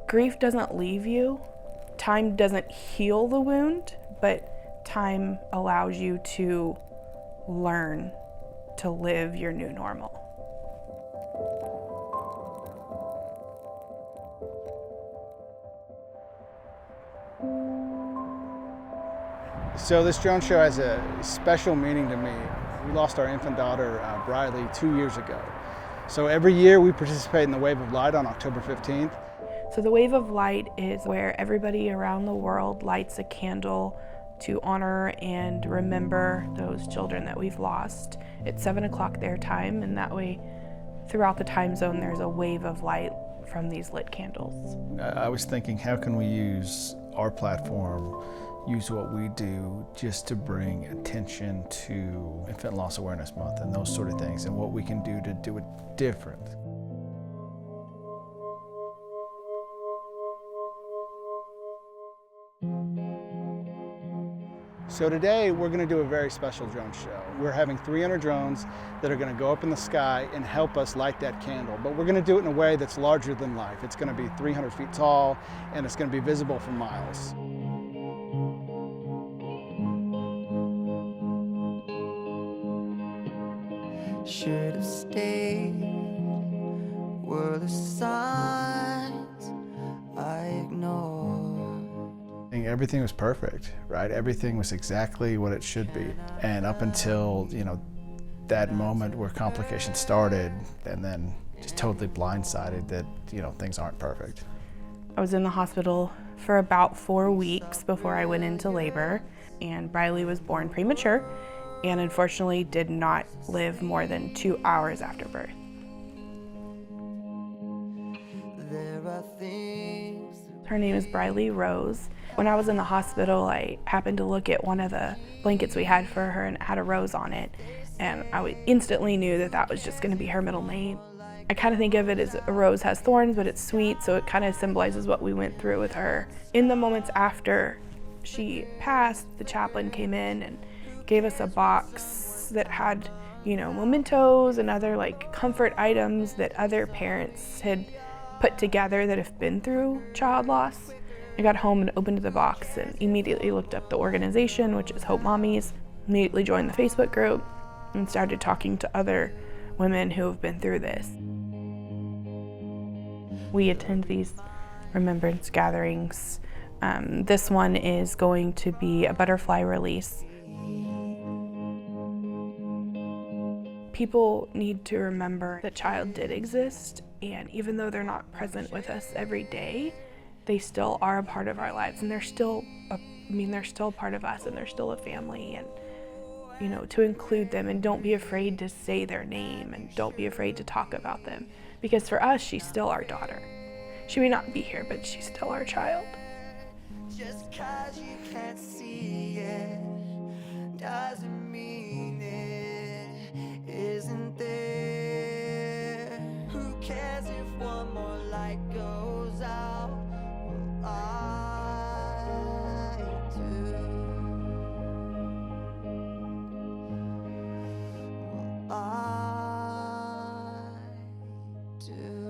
Grief doesn't leave you. Time doesn't heal the wound, but time allows you to learn to live your new normal. So this drone show has a special meaning to me. We lost our infant daughter, Briley, 2 years ago. So every year we participate in the Wave of Light on October 15th. So the Wave of Light is where everybody around the world lights a candle to honor and remember those children that we've lost. It's 7 o'clock their time, and that way throughout the time zone there's a wave of light from these lit candles. I was thinking, how can we use our platform, use what we do just to bring attention to Infant Loss Awareness Month and those sort of things, and what we can do to do it different. So today we're going to do a very special drone show. We're having 300 drones that are going to go up in the sky and help us light that candle. But we're going to do it in a way that's larger than life. It's going to be 300 feet tall, and it's going to be visible for miles. Should have stayed, were the signs I ignored. Everything was perfect, right? Everything was exactly what it should be. And up until, that moment where complications started, and then just totally blindsided that, things aren't perfect. I was in the hospital for about 4 weeks before I went into labor, and Briley was born premature and unfortunately did not live more than 2 hours after birth. Her name is Briley Rose. When I was in the hospital, I happened to look at one of the blankets we had for her, and it had a rose on it, and I instantly knew that that was just going to be her middle name. I kind of think of it as a rose has thorns, but it's sweet, so it kind of symbolizes what we went through with her. In the moments after she passed, the chaplain came in and gave us a box that had, mementos and other comfort items that other parents had put together that have been through child loss. I got home and opened the box and immediately looked up the organization, which is Hope Mommies, immediately joined the Facebook group and started talking to other women who have been through this. We attend these remembrance gatherings. This one is going to be a butterfly release. People need to remember that child did exist, and even though they're not present with us every day, they still are a part of our lives, and they're still part of us, and they're still a family, and to include them, and don't be afraid to say their name, and don't be afraid to talk about them, because for us, she's still our daughter. She may not be here, but she's still our child. Just 'cause you can't see it doesn't mean it isn't there. Who cares if one more light goes out? Well, I do. Well, I do.